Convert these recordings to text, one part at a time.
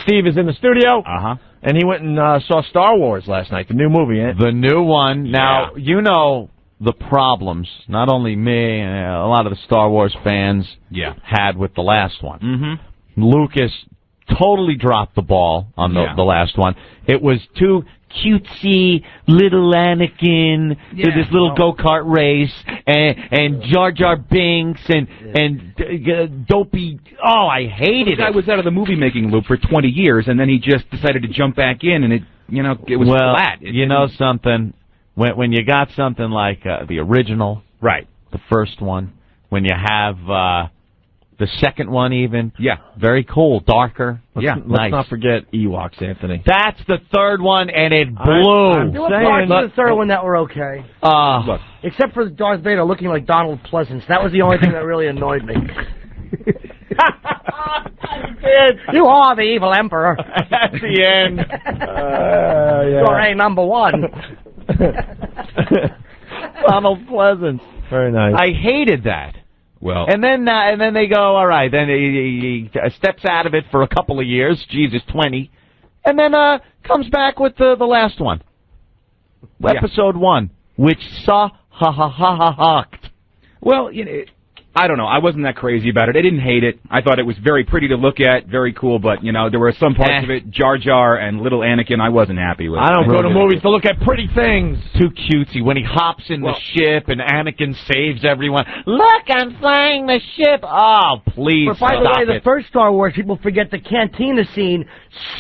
Steve is in the studio. Uh-huh. And he went and saw Star Wars last night, the new movie. The new one. Now, you know the problems, not only me, a lot of the Star Wars fans had with the last one. Mm-hmm. Lucas totally dropped the ball on the last one. It was too cutesy, little Annikin, this little go-kart race, and Jar Binks, and dopey. Oh, I hated it. The guy was out of the movie-making loop for 20 years, and then he just decided to jump back in, and it was flat. You know something? When you got something like the original, right, the first one, when you have the second one even, very cool, darker, Let's not forget Ewoks, Anthony. That's the third one, and it blew. There were parts of the third one that were okay. Look. Except for Darth Vader looking like Donald Pleasance. That was the only thing that really annoyed me. You are the evil emperor. At the end. You're a number one. Donald Pleasance. Very nice. I hated that. Well, and then they go, all right. Then he steps out of it for a couple of years. Jesus, 20, and then comes back with the last one, episode 1, which SUHAHAHCKED. Well, I don't know. I wasn't that crazy about it. I didn't hate it. I thought it was very pretty to look at, very cool, but, there were some parts of it, Jar Jar and little Annikin, I wasn't happy with. I don't go to movies to look at pretty things. Too cutesy. When he hops in the ship and Annikin saves everyone. Look, I'm flying the ship. Oh, please But by the way, the first Star Wars, people forget the cantina scene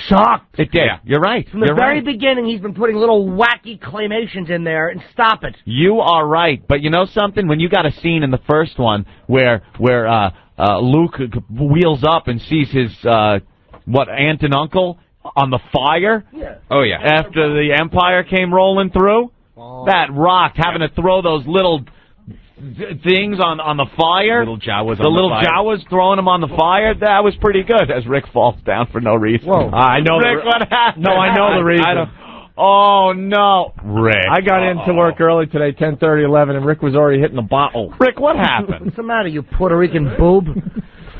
sucked. It did. You're right. From the very beginning, he's been putting little wacky claymations in there, and stop it. You are right. But you know something? When you got a scene in the first one where Luke wheels up and sees his, aunt and uncle on the fire? Yeah. Oh, yeah. After the Empire came rolling through? Oh. That rocked, having to throw those little things on the fire. Little Jawas the little Jawas throwing them on the fire. That was pretty good, as Rick falls down for no reason. Whoa. I know Rick, what happened? No, I know the reason. Oh, no. Rick. I got into work early today, 10:30, 11, and Rick was already hitting the bottle. Rick, what happened? What's the matter, you Puerto Rican boob?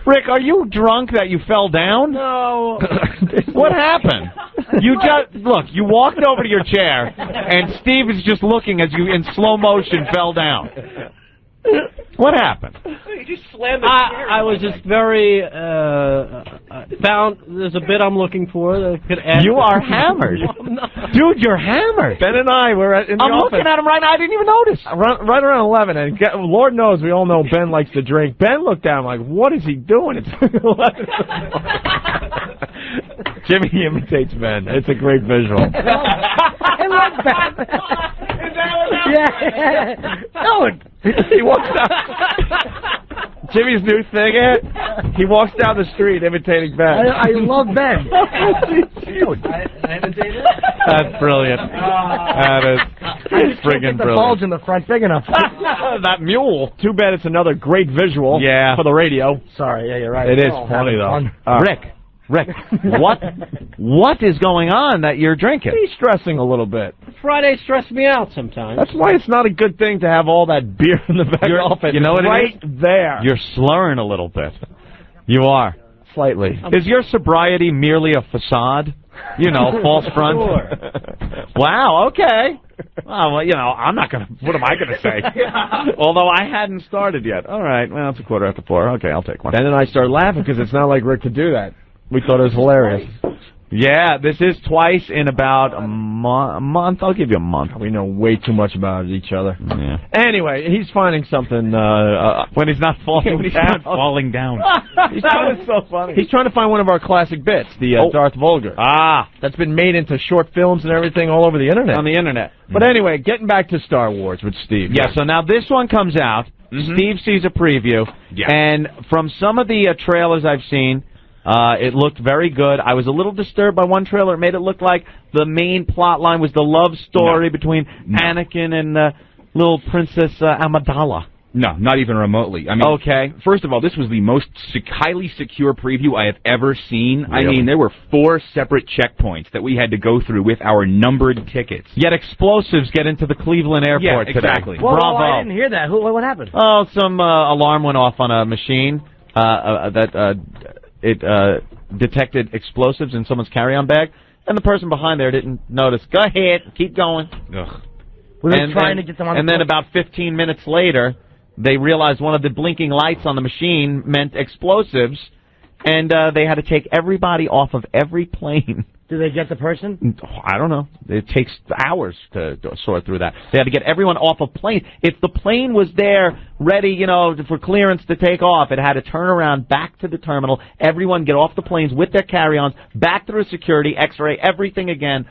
Rick, are you drunk that you fell down? No. What happened? You walked over to your chair, and Steve is just looking as you, in slow motion, fell down. What happened? You just slammed the chair. I was just very found. There's a bit I'm looking for that could add. You are hammered, dude. You're hammered. Ben and I were in the office. I'm looking at him right now. I didn't even notice. Right around 11, and Lord knows we all know Ben likes to drink. Ben looked down like, "What is he doing?" It's 11. Jimmy imitates Ben. It's a great visual. I love that. Yeah. No. He walks down. Jimmy's new thing, he walks down the street imitating Ben. I love Ben. I imitated? That's brilliant. That is friggin' the brilliant. bulge in the front big enough. That mule. Too bad it's another great visual for the radio. Sorry, yeah, you're right. It is funny, though. Rick, what is going on that you're drinking? He's stressing a little bit. Friday stressed me out sometimes. That's why it's not a good thing to have all that beer in the back office. You know what right it is? There. You're slurring a little bit. You are. Slightly. Is your sobriety merely a facade? False front? Sure. Wow, okay. Well, I'm not going to... What am I going to say? Although I hadn't started yet. All right, well, it's 4:15. Okay, I'll take one. Ben and I started laughing because it's not like Rick could do that. We thought it was hilarious. Yeah, this is twice in about a month. I'll give you a month. We know way too much about each other. Yeah. Anyway, he's finding something when he's not falling down. Not falling down. That was so funny. He's trying to find one of our classic bits, the Darth Vulgar. That's been made into short films and everything all over the internet. On the internet. But anyway, getting back to Star Wars with Steve. Yeah, so now this one comes out. Steve sees a preview. Yeah. And from some of the trailers I've seen, it looked very good. I was a little disturbed by one trailer. It made it look like the main plot line was the love story between Annikin and little Princess Amidala. No, not even remotely. I mean, first of all, this was the most highly secure preview I have ever seen. Really? I mean, there were 4 separate checkpoints that we had to go through with our numbered tickets. Yet explosives get into the Cleveland airport today. Exactly. Well, Bravo. I didn't hear that. What happened? Oh, some alarm went off on a machine it detected explosives in someone's carry-on bag, and the person behind there didn't notice. Go ahead, keep going. Ugh. Were they trying to get them on and then about 15 minutes later, they realized one of the blinking lights on the machine meant explosives, and they had to take everybody off of every plane. Did they get the person? I don't know. It takes hours to sort through that. They had to get everyone off of planes. If the plane was there ready, you know, for clearance to take off, it had to turn around back to the terminal, everyone get off the planes with their carry-ons, back through security, X-ray, everything again.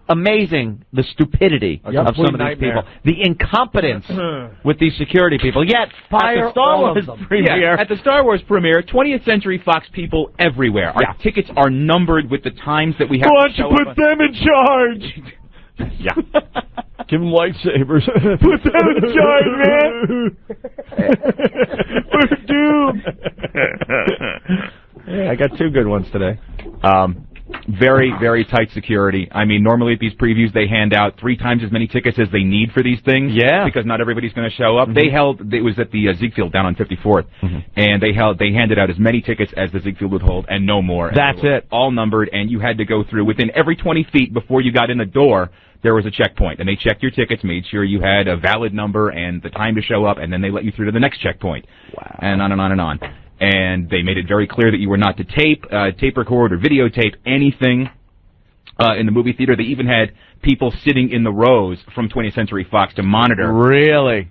Amazing, the stupidity of some of these people. The incompetence with these security people. Yet, at the Star Wars premiere... At the Star Wars premiere, 20th Century Fox people everywhere. Our tickets are numbered with the times that we have Why to show don't you put them in charge? Yeah. Give them lightsabers. Put them in charge, man. We're doomed. Yeah, I got 2 good ones today. Very, very tight security. I mean, normally at these previews they hand out 3 times as many tickets as they need for these things. Yeah. Because not everybody's going to show up. It was at the Ziegfeld down on 54th, and they handed out as many tickets as the Ziegfeld would hold and no more. That's it. All numbered, and you had to go through within every 20 feet before you got in the door. There was a checkpoint, and they checked your tickets, made sure you had a valid number and the time to show up, and then they let you through to the next checkpoint. Wow. And on and on and on. And they made it very clear that you were not to tape record, or videotape anything in the movie theater. They even had people sitting in the rows from 20th Century Fox to monitor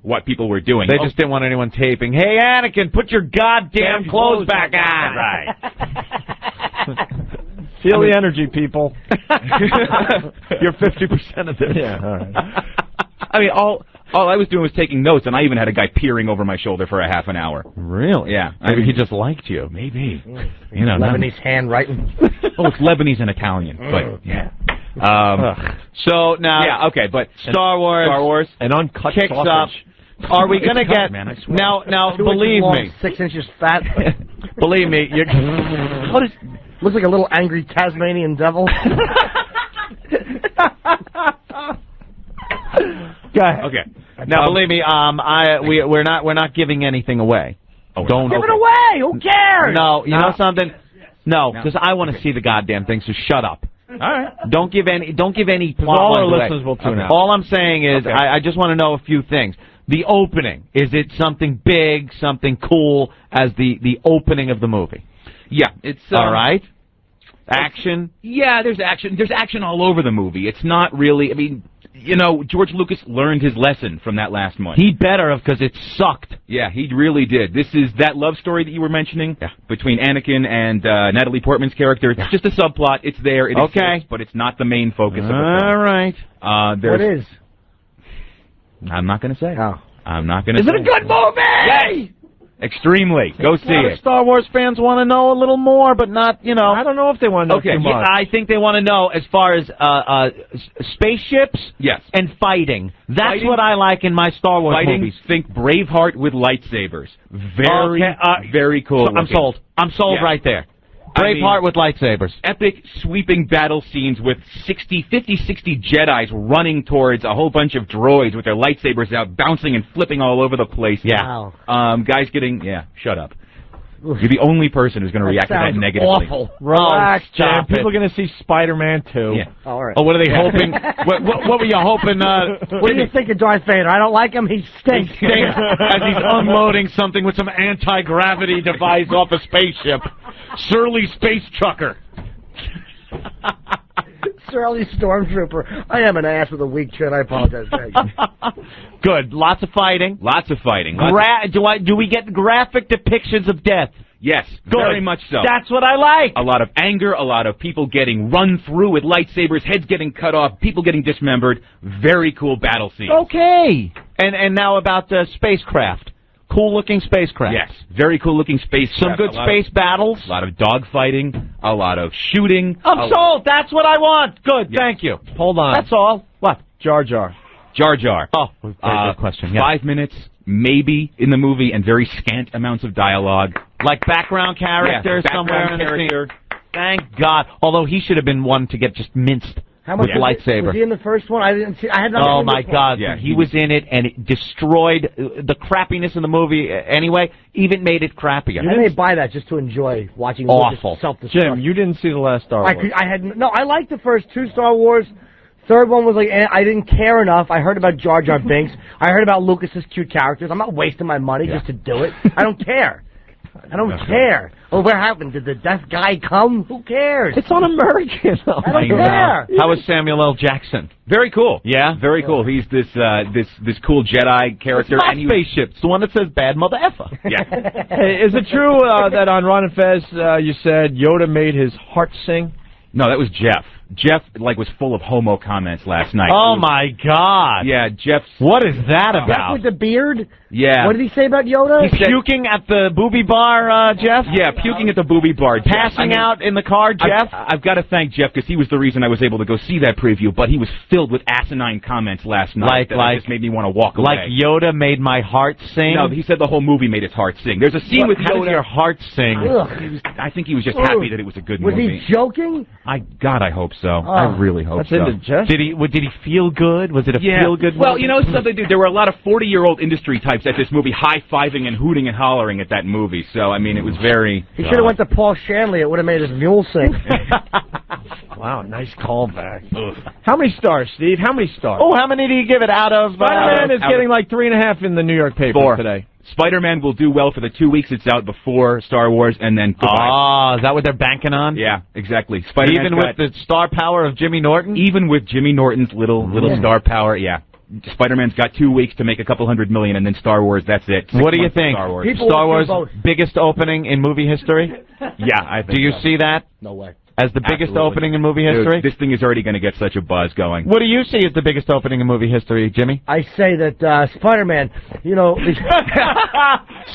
what people were doing. They just didn't want anyone taping. Hey, Annikin, put your goddamn clothes back on. Right. Feel the energy, people. You're 50% of this. Yeah, all right. I mean, all I was doing was taking notes, and I even had a guy peering over my shoulder for a half an hour. Really? Yeah. Maybe he just liked you. Maybe. You know, Lebanese handwriting. Oh, it's Lebanese and Italian, but yeah. So now, yeah, okay, but Star Wars, an uncut kicks sausage. up. Are we going to get man, I swear. now? 2 Believe inches long, me, 6 inches fat. believe me. What is? Looks like a little angry Tasmanian devil. Go ahead. Okay. Now, believe me, we're not giving anything away. Oh, don't give it away. Who cares? No, you know something? No, because I want to see the goddamn thing. So shut up. All right. Don't give any plot all our away. listeners will tune out. All I'm saying is, I just want to know a few things. The opening, is it something big, something cool as the opening of the movie? Yeah, it's all right. Action. Yeah, there's action. There's action all over the movie. It's not really. I mean, you know, George Lucas learned his lesson from that last one. He better have, because it sucked. Yeah, he really did. This is that love story that you were mentioning between Annikin and Natalie Portman's character. It's just a subplot. It's there. It exists, but it's not the main focus of the film. All right. What is? I'm not going to say. Oh. I'm not going to say. Is it a good movie? Yes! Extremely. Go see it. Star Wars fans want to know a little more, but not, you know. I don't know if they want to know too much. I think they want to know as far as spaceships and fighting. That's what I like in my Star Wars movies. Think Braveheart with lightsabers. Very cool. I'm sold. I'm sold right there. Braveheart with lightsabers. Epic sweeping battle scenes with 50, 60 Jedis running towards a whole bunch of droids with their lightsabers out, bouncing and flipping all over the place. Yeah. Wow. Guys getting, shut up. You're the only person who's going to react to that negatively. Awful. Relax, John. People are going to see Spider-Man 2. Yeah. All right. Oh, what are they hoping? what were you hoping? What do you think of Darth Vader? I don't like him. He stinks. As he's unloading something with some anti-gravity device off a spaceship. Surly space trucker. Surly stormtrooper. I am an ass with a weak chin. I apologize. Good. Lots of fighting. Lots of fighting. Do we get graphic depictions of death? Yes, Good. very much so. That's what I like. A lot of anger, a lot of people getting run through with lightsabers, heads getting cut off, people getting dismembered. Very cool battle scenes. Okay. And now about spacecraft. Cool-looking spacecraft. Yes, very cool-looking spacecraft. Some good space battles. A lot of dogfighting, a lot of shooting. I'm sold. That's what I want. Good. Thank you. Hold on. That's all. What? Jar Jar. Jar Jar. Oh, very good question. 5 minutes, maybe, in the movie, and very scant amounts of dialogue. Like background character somewhere in the scene. Thank God. Although he should have been one to get just minced. How much with lightsaber. Was he in the first one? I didn't see. I had not Oh seen my this God! Yeah, he was in it, and it destroyed the crappiness in the movie. Anyway, even made it crappier. I may buy that just to enjoy watching. Awful. Self-destruct. Jim, you didn't see the last Star Wars. I liked the first 2 Star Wars. Third one was like, I didn't care enough. I heard about Jar Binks. I heard about Lucas's cute characters. I'm not wasting my money just to do it. I don't care. I don't care. Oh, what happened? Did the deaf guy come? Who cares? It's un-American. I don't care. How was Samuel L. Jackson? Very cool. Yeah? Very cool. He's this cool Jedi character. It's not spaceship. It's the one that says bad mother effer. Yeah. Hey, is it true that on Ron and Fez you said Yoda made his heart sing? No, that was Jeff. Jeff, was full of homo comments last night. Oh, my God. Yeah, Jeff's... What is that about? With the beard? Yeah. What did he say about Yoda? He's puking at the booby bar, Jeff? Yeah, puking at the booby bar, Jeff. Passing out in the car, Jeff? I've got to thank Jeff, because he was the reason I was able to go see that preview, but he was filled with asinine comments last night that just made me want to walk away. Like Yoda made my heart sing? No, he said the whole movie made his heart sing. There's a scene with Yoda. How does your heart sing? I think he was just happy that it was a good movie. Was he joking? God, I hope so. I really hope so. Did he feel good? Was it a feel-good movie? Well, you know something, dude? There were a lot of 40-year-old industry types at this movie high-fiving and hooting and hollering at that movie. So, I mean, it was very... He should have went to Paul Shanley. It would have made his mule sing. Wow, nice callback. How many stars, Steve? How many stars? Oh, how many do you give it out of... Spider-Man is getting like 3.5 in the New York paper today. Spider-Man will do well for the 2 weeks it's out before Star Wars, and then goodbye. Ah, is that what they're banking on? Yeah, exactly. Even with the star power of Jimmy Norton? Even with Jimmy Norton's little star power, yeah. Spider-Man's got 2 weeks to make a couple $100 million, and then Star Wars, that's it. What do you think? Star Wars biggest opening in movie history? Yeah, I think Do you see that? No way. As the biggest opening in movie history? Dude, this thing is already going to get such a buzz going. What do you see as the biggest opening in movie history, Jimmy? I say that Spider-Man,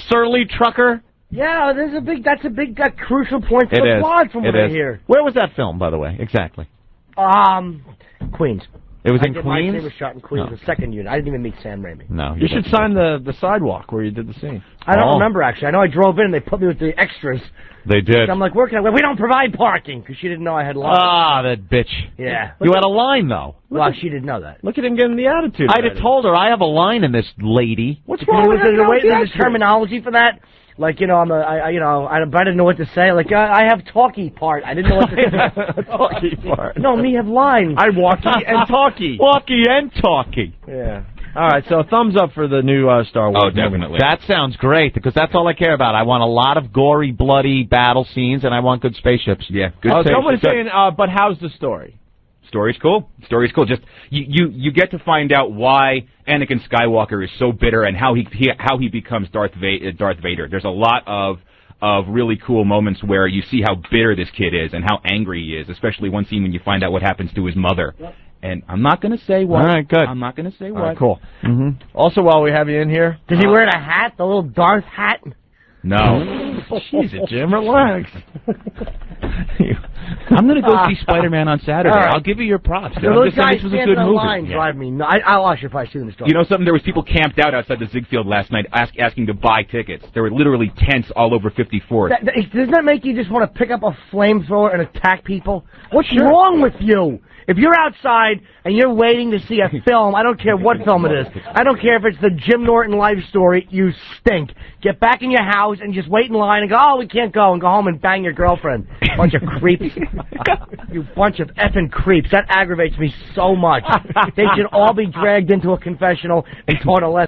Surly trucker? Yeah, that's a big crucial point for the plot from what I hear. Where was that film, by the way, exactly? Queens. It was in My Queens? scene was shot in Queens, the second unit. I didn't even meet Sam Raimi. No. You should sign the sidewalk where you did the scene. I don't remember, actually. I know I drove in and they put me with the extras. They did. So I'm like, where can I... We don't provide parking, because she didn't know I had lines. Ah, that bitch. Yeah. You had a line, though. Well, she didn't know that. Look at him getting the attitude. I'd have told her, I have a line in this lady. What's wrong with the terminology for that? Like, I didn't know what to say. Like, I have talkie part. I didn't know what to say. Talkie part. No, me have lines. I walkie and talkie. Walkie and talkie. Yeah. All right, so thumbs up for the new Star Wars. Oh, definitely. That sounds great, because that's all I care about. I want a lot of gory, bloody battle scenes, and I want good spaceships. Yeah, good someone's saying, but how's the story? Story's cool. Story's cool. Just you get to find out why Annikin Skywalker is so bitter and how he becomes Darth Vader. There's a lot of really cool moments where you see how bitter this kid is and how angry he is, especially one scene when you find out what happens to his mother. Yep. And I'm not going to say what. All right, good. I'm not going to say what. Right, cool. Also, while we have you in here, does he wear a hat, the little Darth hat? No. Jesus, Jim, relax. I'm going to go see Spider-Man on Saturday. Right. I'll give you your props. Those guys this was a good movie. Line drive me. No, I'll ask you if I see them. You know something? There was people camped out outside the Ziegfeld last night asking to buy tickets. There were literally tents all over 54th. Doesn't that make you just want to pick up a flamethrower and attack people? What's wrong with you? If you're outside and you're waiting to see a film, I don't care what film it is. I don't care if it's the Jim Norton life story, you stink. Get back in your house and just wait in line and go, oh, we can't go, and go home and bang your girlfriend. Bunch of creeps. You bunch of effing creeps. That aggravates me so much. They should all be dragged into a confessional and taught a lesson.